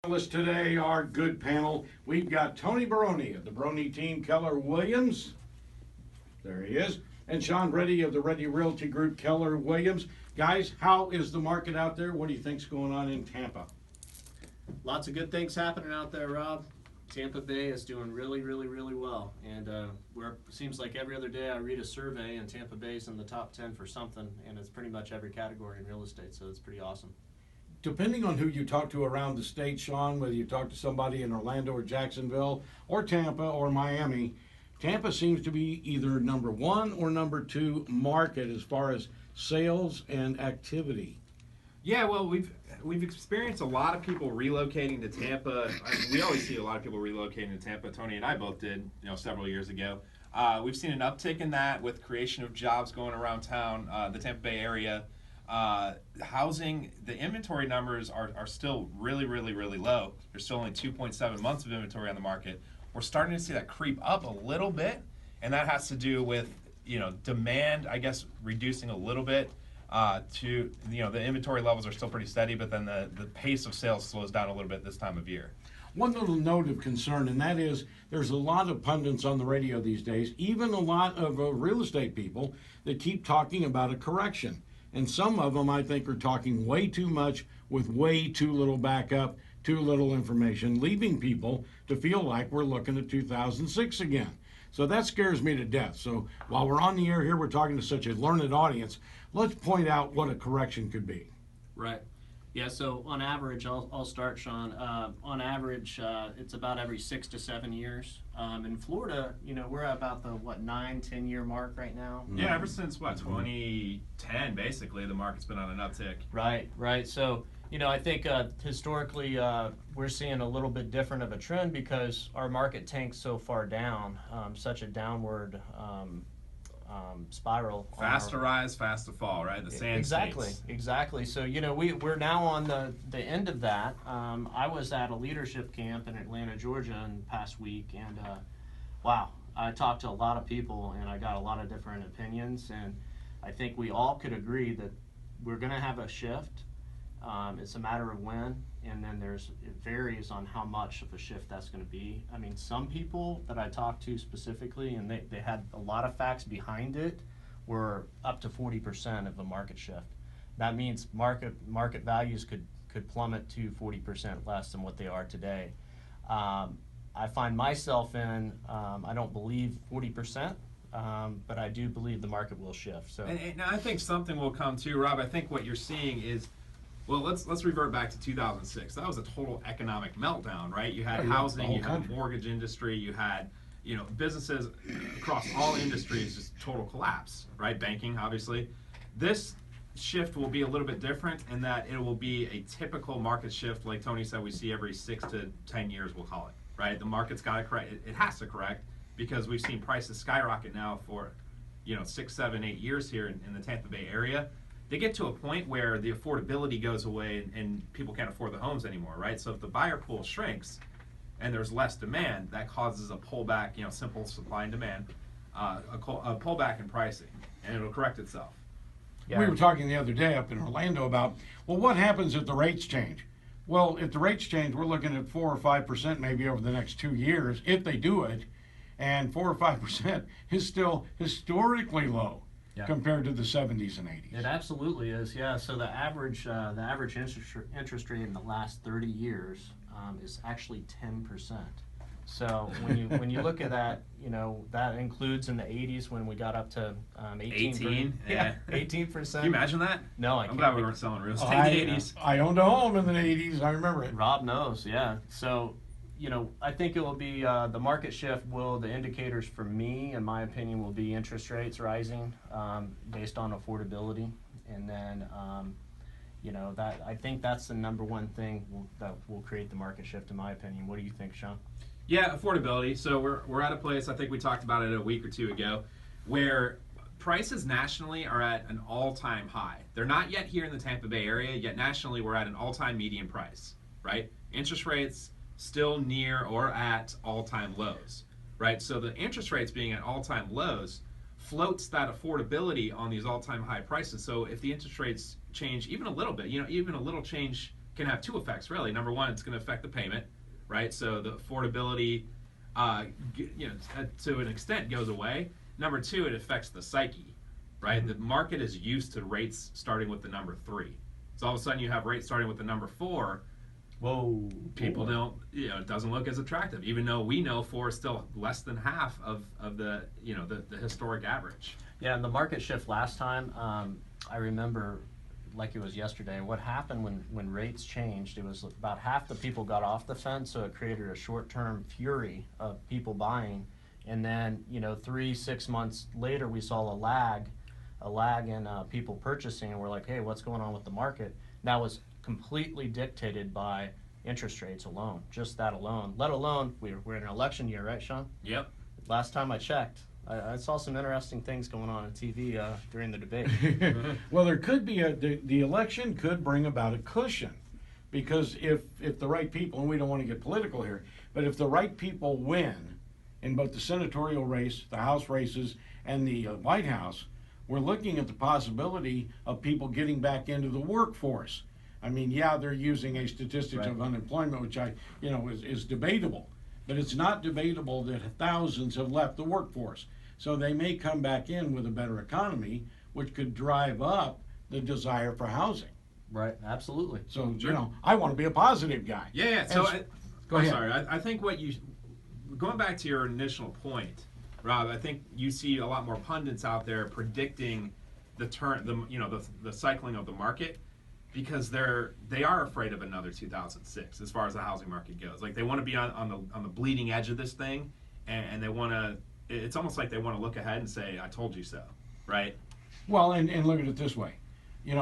Today, our good panel, we've got Tony Baroni of the Baroni team, Keller Williams, there he is, and Sean Reddy of the Reddy Realty Group, Keller Williams. Guys, how is the market out there? What do you think's going on in Tampa? Lots of good things happening out there, Rob. Tampa Bay is doing really well, and seems like every other day I read a survey and Tampa Bay's in the top 10 for something, and it's pretty much every category in real estate, so it's pretty awesome. Depending on who you talk to around the state, Sean, whether you talk to somebody in Orlando or Jacksonville or Tampa or Miami, Tampa seems to be either number one or number two market as far as sales and activity. Yeah, well, we've experienced a lot of people relocating to Tampa. We always see a lot of people relocating to Tampa. Tony and I both did, several years ago. We've seen an uptick in that with creation of jobs going around town, the Tampa Bay area. Housing, the inventory numbers are still really low. There's still only 2.7 months of inventory on the market. We're starting to see that creep up a little bit, and that has to do with demand, I guess, reducing a little bit. The inventory levels are still pretty steady, but then the pace of sales slows down a little bit this time of year. One little note of concern, and that is there's a lot of pundits on the radio these days, even a lot of real estate people that keep talking about a correction. And some of them, I think, are talking way too much with way too little backup, too little information, leaving people to feel like we're looking at 2006 again. So that scares me to death. So while we're on the air here, we're talking to such a learned audience, let's point out what a correction could be. Right. Yeah, so on average, I'll start, Sean. On average, it's about every 6 to 7 years. In Florida, we're at about the, 9-10 year mark right now. Yeah, ever since, 2010, basically, the market's been on an uptick. Right. So, I think historically, we're seeing a little bit different of a trend because our market tanked so far down, such a downward spiral. Fast to rise, fast to fall, right? The sand states. Exactly. So, we're now on the end of that. I was at a leadership camp in Atlanta, Georgia in the past week, and wow, I talked to a lot of people and I got a lot of different opinions, and I think we all could agree that we're going to have a shift. It's a matter of when, and then it varies on how much of a shift that's going to be. I mean, some people that I talked to specifically, and they had a lot of facts behind it, were up to 40% of a market shift. That means market values could plummet to 40% less than what they are today. I find myself in, I don't believe 40%. But I do believe the market will shift. So, and I think something will come too, Rob. I think what you're seeing is, well, let's revert back to 2006. That was a total economic meltdown, right? You had housing, you had the mortgage industry, you had businesses across all industries, just total collapse, right? Banking, obviously. This shift will be a little bit different in that it will be a typical market shift, like Tony said, we see every 6 to 10 years, we'll call it, right? The market's got to correct. It has to correct because we've seen prices skyrocket now for 6, 7, 8 years here in the Tampa Bay area. They get to a point where the affordability goes away and people can't afford the homes anymore, right? So if the buyer pool shrinks and there's less demand, that causes a pullback, simple supply and demand, a pullback in pricing, and it'll correct itself. Yeah. We were talking the other day up in Orlando about, well, what happens if the rates change? Well, if the rates change, we're looking at 4 or 5% maybe over the next 2 years, if they do it, and 4 or 5% is still historically low. Yeah. Compared to the 70s and 80s. It absolutely is, yeah. So the average interest rate in the last 30 years is actually 10%. So when you look at that, that includes in the 80s when we got up to 18. Yeah, 18%. Can you imagine that? No, I can't. I'm glad we weren't selling real estate in the 80s. I owned a home in the 80s. I remember it. Rob knows, yeah. So, I think it will be the market shift. The indicators for me, in my opinion, will be interest rates rising based on affordability, and then that I think that's the number one thing that will create the market shift, in my opinion. What do you think, Sean? Yeah, affordability. So we're at a place, I think we talked about it a week or two ago, where prices nationally are at an all-time high. They're not yet here in the Tampa Bay area, yet nationally we're at an all-time median price, right? Interest rates still near or at all-time lows, right? So the interest rates being at all-time lows floats that affordability on these all-time high prices. So if the interest rates change even a little bit, even a little change can have two effects really. Number one, it's going to affect the payment, right? So the affordability, to an extent goes away. Number two, it affects the psyche, right? The market is used to rates starting with the number 3. So all of a sudden you have rates starting with the number 4. Whoa. People don't, it doesn't look as attractive, even though we know 4 is still less than half of the, the historic average. Yeah, and the market shift last time, I remember like it was yesterday. What happened when rates changed, it was about half the people got off the fence, so it created a short-term fury of people buying. And then, 3-6 months later, we saw a lag in people purchasing, and we're like, hey, what's going on with the market? That was completely dictated by interest rates alone, just that alone, let alone, we're in an election year, right, Sean? Yep. Last time I checked, I saw some interesting things going on TV during the debate. Well, there could be the election could bring about a cushion, because if the right people, and we don't want to get political here, but if the right people win in both the senatorial race, the House races, and the White House, we're looking at the possibility of people getting back into the workforce. I mean, yeah, they're using a statistics of unemployment, which is debatable, but it's not debatable that thousands have left the workforce. So they may come back in with a better economy, which could drive up the desire for housing. Right, absolutely. So, I want to be a positive guy. Yeah. So, go ahead. Sorry, I think going back to your initial point, Rob, I think you see a lot more pundits out there predicting the cycling of the market, because they are afraid of another 2006 as far as the housing market goes. Like, they want to be on the bleeding edge of this thing, and they want to. It's almost like they want to look ahead and say, "I told you so," right? Well, and look at it this way, in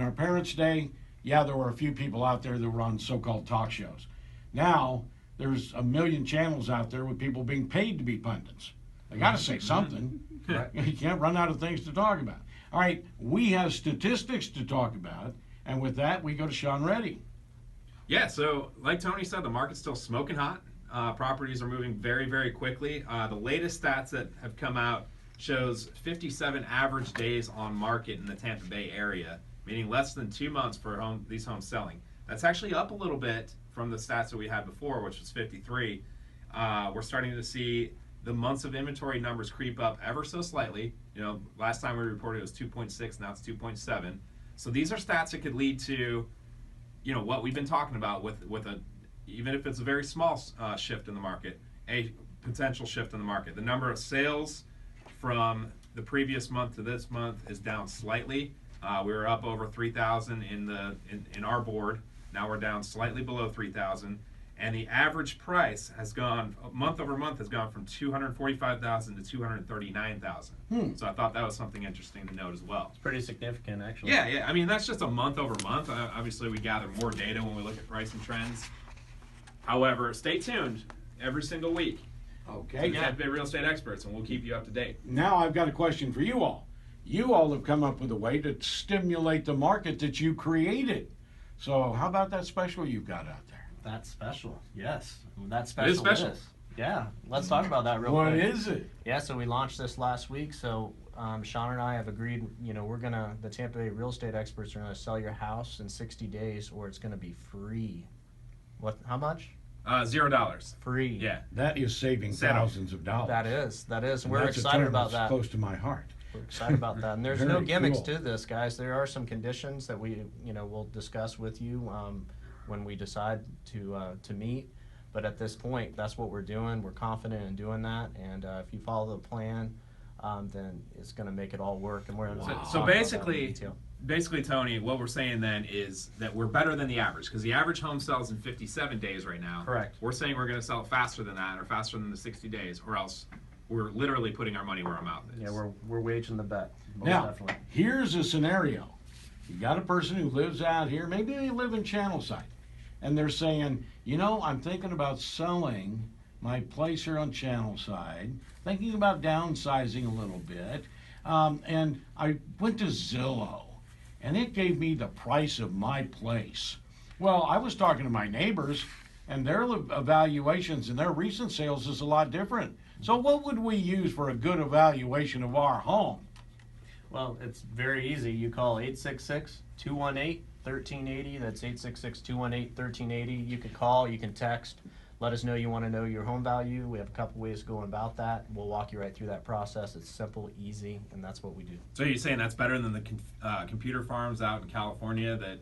our parents' day, yeah, there were a few people out there that were on so-called talk shows. Now there's a million channels out there with people being paid to be pundits. They got to say something. Right. You can't run out of things to talk about. All right, we have statistics to talk about, and with that, we go to Sean Reddy. Yeah, so like Tony said, the market's still smoking hot. Properties are moving very, very quickly. The latest stats that have come out shows 57 average days on market in the Tampa Bay area, meaning less than 2 months for these homes selling. That's actually up a little bit from the stats that we had before, which was 53. We're starting to see the months of inventory numbers creep up ever so slightly. Last time we reported it was 2.6, now it's 2.7. So these are stats that could lead to, what we've been talking about with even if it's a very small shift in the market, a potential shift in the market. The number of sales from the previous month to this month is down slightly. We were up over 3,000 in our board. Now we're down slightly below 3,000, and the average price has gone month over month has gone from 245,000 to 239,000. So I thought that was something interesting to note as well. It's pretty significant, actually. Yeah. I mean, that's just a month over month. Obviously, we gather more data when we look at pricing trends. However, stay tuned every single week. Okay. We have been real estate experts, and we'll keep you up to date. Now I've got a question for you all. You all have come up with a way to stimulate the market that you created. So how about that special you've got out there? That's special, yes. That special It is special. Yeah, let's talk about that real quick. What is it? Yeah, so we launched this last week. So Sean and I have agreed, the Tampa Bay real estate experts are gonna sell your house in 60 days, or it's gonna be free. What? How much? $0. Free. Yeah. That is saving thousands of dollars. That is. And we're That's a excited term about that's that. close to my heart. We're excited about that. And there's Very no gimmicks cool. to this, guys. There are some conditions that we'll discuss with you when we decide to meet. But at this point, that's what we're doing. We're confident in doing that. And if you follow the plan, then it's going to make it all work. And we're going to So basically, Tony, what we're saying then is that we're better than the average, because the average home sells in 57 days right now. Correct. We're saying we're going to sell it faster than that, or faster than the 60 days, or else we're literally putting our money where our mouth is. Yeah, we're waging the bet. Most Now, definitely. here's a scenario. You got a person who lives out here, maybe they live in Channelside, and they're saying, I'm thinking about selling my place here on Channelside, thinking about downsizing a little bit, and I went to Zillow, and it gave me the price of my place. Well, I was talking to my neighbors, and their evaluations and their recent sales is a lot different. So what would we use for a good evaluation of our home? Well, it's very easy. You call 866-218-3600. 1380. That's 866-218-1380. You can call, you can text. Let us know you want to know your home value. We have a couple ways going about that. We'll walk you right through that process. It's simple, easy, and that's what we do. So you're saying that's better than the computer farms out in California that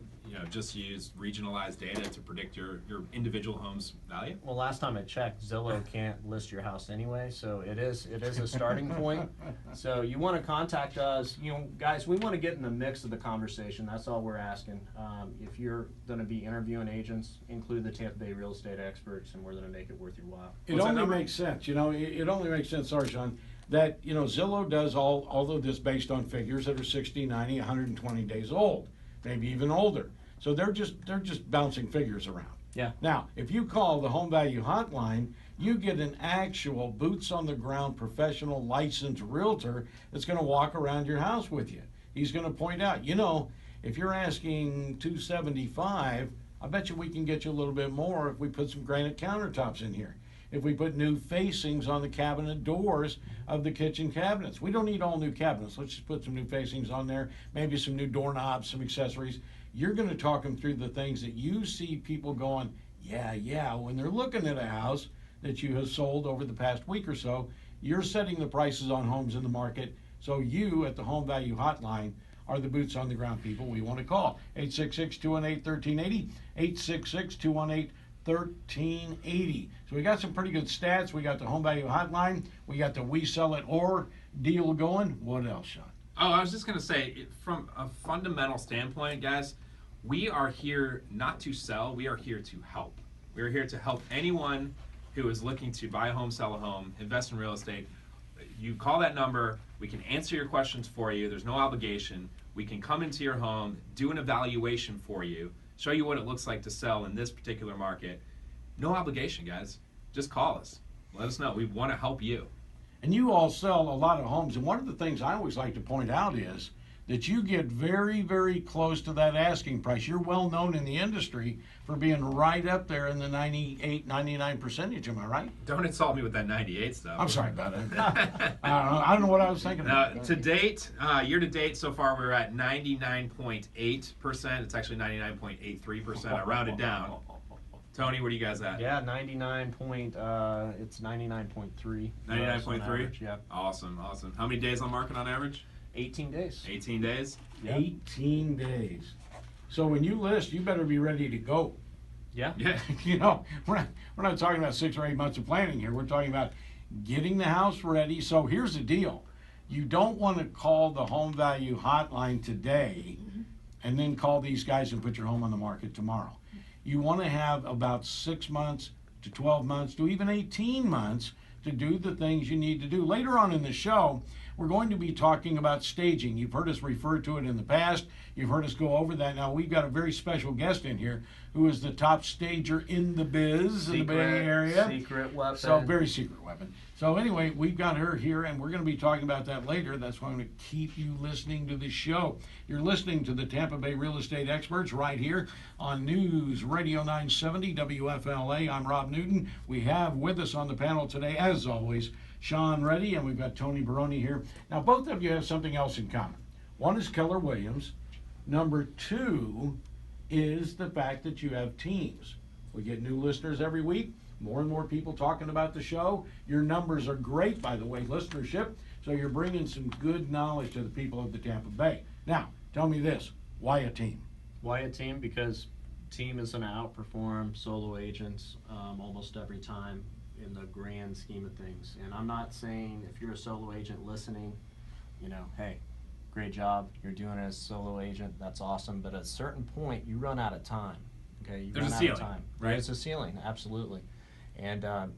just use regionalized data to predict your individual home's value? Well, last time I checked, Zillow can't list your house anyway, so it is a starting point. So you want to contact us, guys. We want to get in the mix of the conversation. That's all we're asking. If you're going to be interviewing agents, include the Tampa Bay real estate experts, and we're going to make it worth your while. It only makes sense, it only makes sense, sorry, Sean, that, Zillow does all of this based on figures that are 60, 90, 120 days old, maybe even older. So they're just bouncing figures around. Yeah. Now, if you call the home value hotline, you get an actual boots on the ground professional licensed realtor that's going to walk around your house with you. He's going to point out, if you're asking $275, I bet you we can get you a little bit more if we put some granite countertops in here. If we put new facings on the cabinet doors of the kitchen cabinets. We don't need all new cabinets. Let's just put some new facings on there, maybe some new doorknobs, some accessories. You're going to talk them through the things that you see people going, yeah, when they're looking at a house that you have sold over the past week or so. You're setting the prices on homes in the market, so you at the Home Value Hotline are the boots on the ground people we want to call. 866-218-1380, 866-218-1380. So we got some pretty good stats. We got the Home Value Hotline. We got the We Sell It Or deal going. What else, Sean? Oh, I was just going to say, from a fundamental standpoint, guys, we are here not to sell. We are here to help. We are here to help anyone who is looking to buy a home, sell a home, invest in real estate. You call that number. We can answer your questions for you. There's no obligation. We can come into your home, do an evaluation for you, show you what it looks like to sell in this particular market. No obligation, guys. Just call us. Let us know. We want to help you. And you all sell a lot of homes, and one of the things I always like to point out is that you get very, very close to that asking price. You're well known in the industry for being right up there in the 98, 99 percentage, am I right? Don't insult me with that 98 stuff. I'm sorry about it. I don't know what I was thinking about. To date, year to date so far, we're at 99.8%. It's actually 99.83%. I rounded down. Tony, what are you guys at? Yeah, it's 99.3. 99.3? Yeah. Awesome. How many days on market on average? 18 days. 18 days? Yep. 18 days. So when you list, you better be ready to go. Yeah. Yeah. We're not talking about 6 or 8 months of planning here. We're talking about getting the house ready. So here's the deal. You don't want to call the Home Value Hotline today and then call these guys and put your home on the market tomorrow. You want to have about 6 months to 12 months to even 18 months to do the things you need to do. Later on in the show, we're going to be talking about staging. You've heard us refer to it in the past. You've heard us go over that. Now, we've got a very special guest in here who is the top stager in the biz in the Bay Area. Secret weapon. So, very secret weapon. So, anyway, we've got her here, and we're going to be talking about that later. That's why I'm going to keep you listening to the show. You're listening to the Tampa Bay Real Estate Experts right here on News Radio 970 WFLA. I'm Rob Newton. We have with us on the panel today, as always, Sean Reddy, and we've got Tony Baroni here. Now, both of you have something else in common. One is Keller Williams. Number 2 is the fact that you have teams. We get new listeners every week, more and more people talking about the show. Your numbers are great, by the way, listenership, so you're bringing some good knowledge to the people of the Tampa Bay. Now, tell me this, why a team? Why a team? Because team is going to outperform solo agents almost every time in the grand scheme of things. And I'm not saying if you're a solo agent listening, hey, great job, you're doing it as a solo agent, that's awesome, but at a certain point you run out of time. Okay, There's a ceiling, right? There's a ceiling, absolutely. And the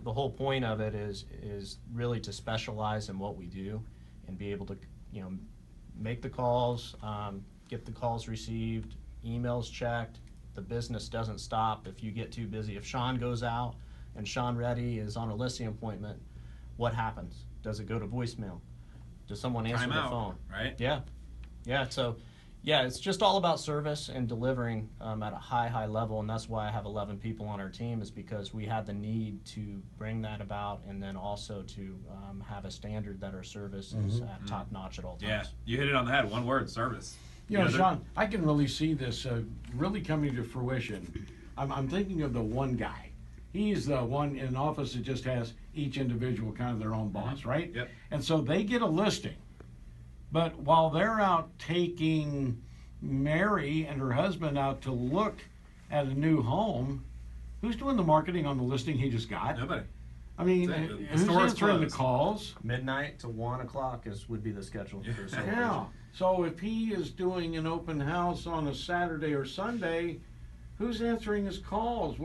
whole point of it is really to specialize in what we do and be able to make the calls, get the calls received, emails checked. The business doesn't stop if you get too busy. If Sean goes out and Sean Reddy is on a listing appointment, what happens? Does it go to voicemail? Does someone answer the phone? Right? Yeah. So, it's just all about service and delivering at a high level, and that's why I have 11 people on our team, is because we had the need to bring that about, and then also to have a standard that our service is at top notch at all times. Yeah, you hit it on the head. One word: service. You know, Sean, I can really see this really coming to fruition. I'm thinking of the one guy. He's the one in office that just has each individual kind of their own boss, right? Yep. And so they get a listing. But while they're out taking Mary and her husband out to look at a new home, who's doing the marketing on the listing he just got? Nobody. I mean, The who's store is answering the closed. calls? Midnight to 1 o'clock would be the schedule for celebration. Yeah. So if he is doing an open house on a Saturday or Sunday, who's answering his calls?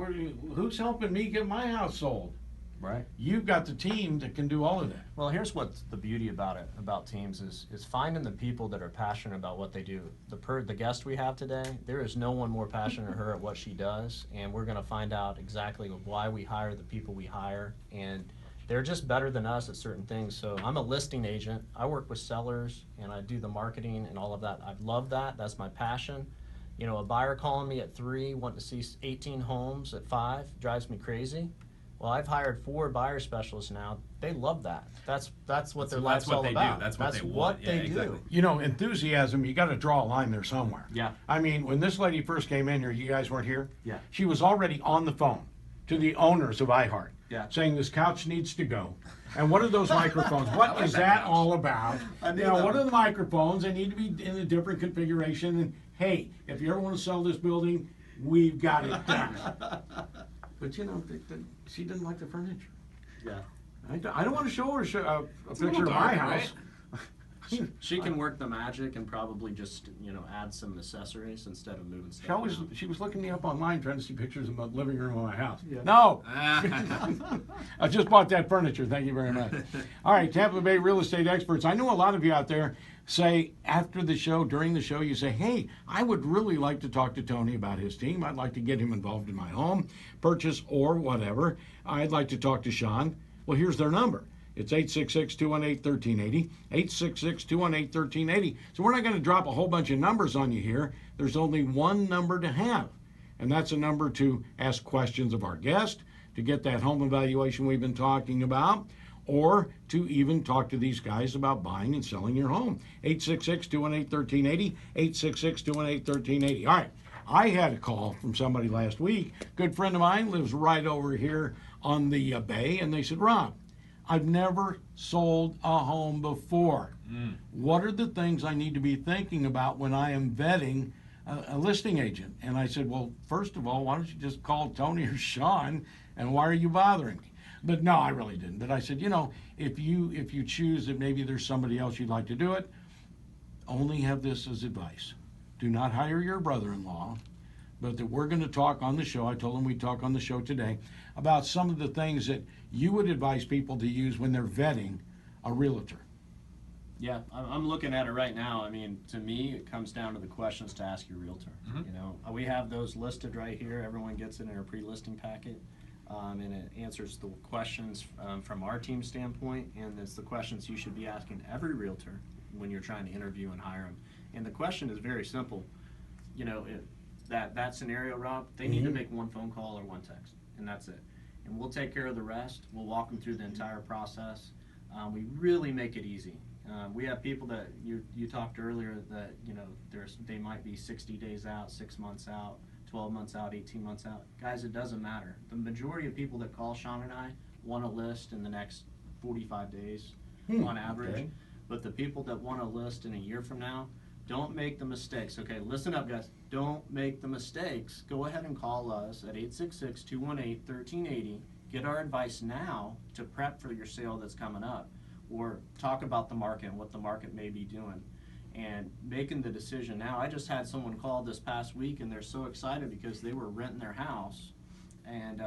Who's helping me get my house sold? Right. You've got the team that can do all of that. Well, here's what's the beauty about teams is finding the people that are passionate about what they do. The guest we have today, there is no one more passionate than her at what she does, and we're going to find out exactly why we hire the people we hire, and they're just better than us at certain things. So I'm a listing agent. I work with sellers, and I do the marketing and all of that. I love that. That's my passion. You know, a buyer calling me at 3, wanting to see 18 homes at 5 drives me crazy. Well, I've hired 4 buyer specialists now. They love that. That's what their life's all about. That's what they want. That's what they exactly. do. You know, enthusiasm, you got to draw a line there somewhere. Yeah. I mean, when this lady first came in here, you guys weren't here? Yeah. She was already on the phone to the owners of iHeart. Yeah. Saying this couch needs to go. And what are those microphones? What is that all about? You know, what are the microphones? They need to be in a different configuration. And hey, if you ever want to sell this building, we've got it done. But you know, she didn't like the furniture. Yeah. I don't want to show her a picture of my dark, house. She can work the magic and probably just, add some accessories instead of moving stuff. She was looking me up online trying to see pictures of the living room of my house. Yeah. No! I just bought that furniture, thank you very much. All right, Tampa Bay real estate experts. I know a lot of you out there say after the show, during the show, you say, hey, I would really like to talk to Tony about his team. I'd like to get him involved in my home purchase or whatever. I'd like to talk to Sean. Well, here's their number. It's 866-218-1380, 866-218-1380. So we're not going to drop a whole bunch of numbers on you here. There's only one number to have, and that's a number to ask questions of our guest, to get that home evaluation we've been talking about, or to even talk to these guys about buying and selling your home. 866-218-1380, 866-218-1380. All right, I had a call from somebody last week. Good friend of mine lives right over here on the bay, and they said, Rob, I've never sold a home before. What are the things I need to be thinking about when I am vetting a listing agent? And I said, well, first of all, why don't you just call Tony or Sean, and why are you bothering me? But no, I really didn't. But I said, if you choose that maybe there's somebody else you'd like to do it, only have this as advice. Do not hire your brother-in-law, but that we're going to talk on the show. I told him we'd talk on the show today about some of the things that you would advise people to use when they're vetting a realtor. Yeah, I'm looking at it right now. I mean, to me, it comes down to the questions to ask your realtor. We have those listed right here. Everyone gets it in our pre-listing packet, and it answers the questions from our team standpoint, and it's the questions you should be asking every realtor when you're trying to interview and hire them. And the question is very simple. That scenario, Rob, they need to make one phone call or one text, and that's it. And we'll take care of the rest. We'll walk them through the entire process. We really make it easy. We have people that you talked earlier that they might be 60 days out, 6 months out, 12 months out, 18 months out. Guys, it doesn't matter. The majority of people that call Sean and I want to list in the next 45 days on average. Okay. But the people that want to list in a year from now, don't make the mistakes. Okay, listen up, guys. Don't make the mistakes. Go ahead and call us at 866-218-1380. Get our advice now to prep for your sale that's coming up, or talk about the market and what the market may be doing, and making the decision now. I just had someone call this past week, and they're so excited because they were renting their house, and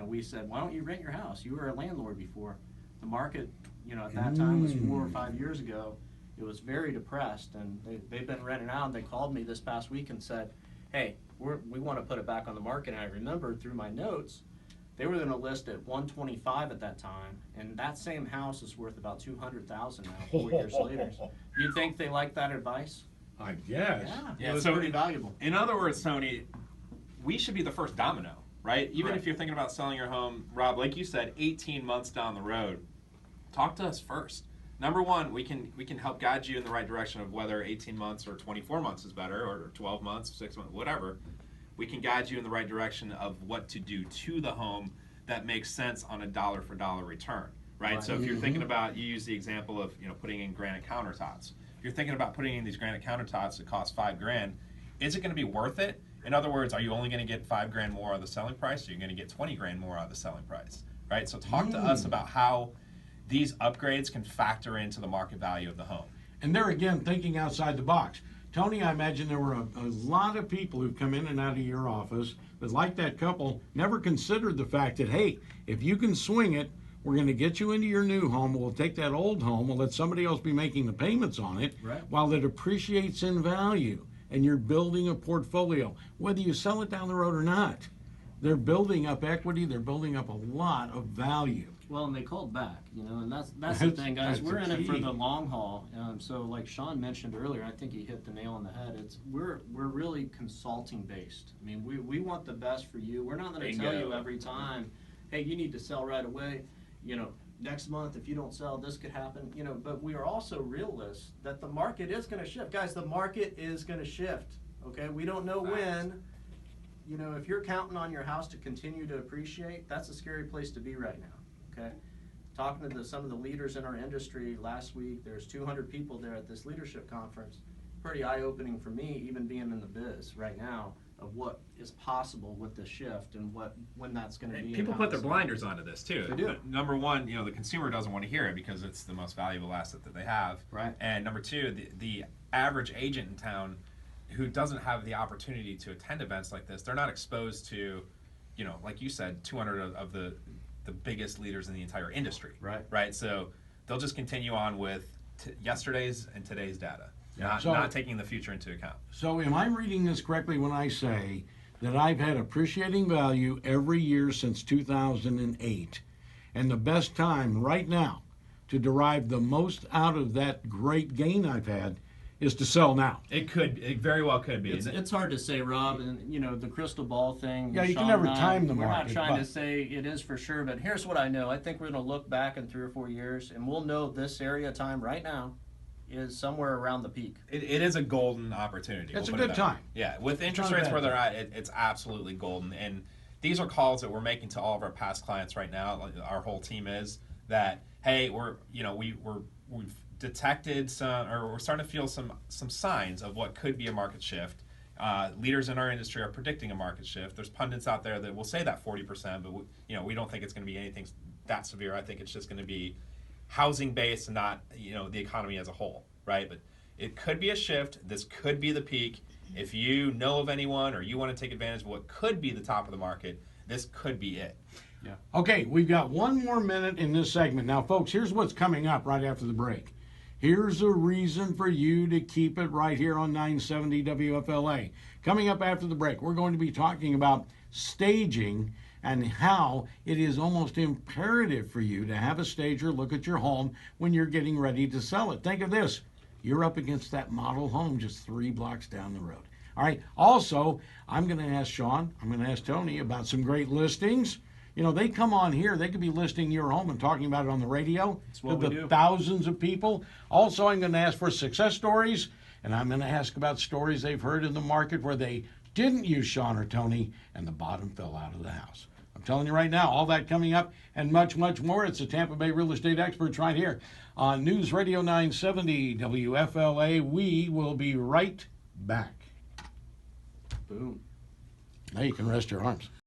we said, why don't you rent your house? You were a landlord before. The market, at that time was 4 or 5 years ago. It was very depressed, and they've been renting out. And they called me this past week and said, hey, we want to put it back on the market. And I remembered through my notes, they were going to list at $125 at that time, and that same house is worth about $200,000 now, 4 years later. You think they like that advice? I guess. Yeah, it was pretty valuable. In other words, Tony, we should be the first domino, right? Even Right. if you're thinking about selling your home, Rob, like you said, 18 months down the road, talk to us first. Number one, we can help guide you in the right direction of whether 18 months or 24 months is better, or 12 months, 6 months, whatever. We can guide you in the right direction of what to do to the home that makes sense on a dollar for dollar return, right? So if you're thinking about, you use the example of, you know, putting in granite countertops. If you're thinking about putting in these granite countertops that cost $5,000, is it going to be worth it? In other words, are you only going to get $5,000 more out of the selling price, or you're going to get $20,000 more out of the selling price, right? So talk to us about how these upgrades can factor into the market value of the home. And they're, again, thinking outside the box. Tony, I imagine there were a lot of people who've come in and out of your office that, like that couple, never considered the fact that, hey, if you can swing it, we're going to get you into your new home. We'll take that old home. We'll let somebody else be making the payments on it, Right. while it appreciates in value. And you're building a portfolio, whether you sell it down the road or not. They're building up equity. They're building up a lot of value. Well, and they called back, you know, and that's the thing, guys. That's We're in the it for key. the long haul. So, like Sean mentioned earlier, I think he hit the nail on the head. We're really consulting based. I mean, we want the best for you. We're not going to tell you every time, hey, you need to sell right away. You know, next month if you don't sell, this could happen. You know, but we are also realists that the market is going to shift, guys. The market is going to shift. Okay, we don't know when. You know, if you're counting on your house to continue to appreciate, that's a scary place to be right now. Okay, talking to some of the leaders in our industry last week, there's 200 people there at this leadership conference. Pretty eye-opening for me, even being in the biz right now, of what is possible with the shift and when that's going to be. People put their blinders onto this too. They do. Number one, you know, the consumer doesn't want to hear it because it's the most valuable asset that they have. Right. And number two, the average agent in town who doesn't have the opportunity to attend events like this, they're not exposed to, you know, like you said, 200 of the biggest leaders in the entire industry. Right. So they'll just continue on with yesterday's and today's data, not taking the future into account. So am I reading this correctly when I say that I've had appreciating value every year since 2008, and the best time right now to derive the most out of that great gain I've had is to sell now? It very well could be. It's hard to say, Rob, and you know, the crystal ball thing. Yeah, you Sean can never and I, time the we're market. not trying but to say it is for sure, but here's what I know. I think we're going to look back in 3 or 4 years, and we'll know this area of time right now is somewhere around the peak. It is a golden opportunity. It's we'll a put it good that way. time. Yeah, with interest not a rates bad where they're at, it's absolutely golden. And these are calls that we're making to all of our past clients right now. Like our whole team is that, hey, we've detected some, or we're starting to feel some signs of what could be a market shift. Leaders in our industry are predicting a market shift. There's pundits out there that will say that 40%, but we don't think it's going to be anything that severe. I think it's just going to be housing based and not the economy as a whole, right? But it could be a shift. This could be the peak. If you know of anyone or you want to take advantage of what could be the top of the market, this could be it. Yeah. Okay, we've got 1 more minute in this segment. Now, folks, here's what's coming up right after the break. Here's a reason for you to keep it right here on 970 WFLA. Coming up after the break, we're going to be talking about staging and how it is almost imperative for you to have a stager look at your home when you're getting ready to sell it. Think of this. You're up against that model home just 3 blocks down the road. All right. Also, I'm going to ask Sean, I'm going to ask Tony about some great listings. You know, they come on here, they could be listing your home and talking about it on the radio what to we the do. thousands of people. Also, I'm going to ask for success stories, and I'm going to ask about stories they've heard in the market where they didn't use Sean or Tony and the bottom fell out of the house. I'm telling you right now, all that coming up and much, much more. It's the Tampa Bay Real Estate Experts right here on News Radio 970 WFLA. We will be right back. Boom. Now you can rest your arms.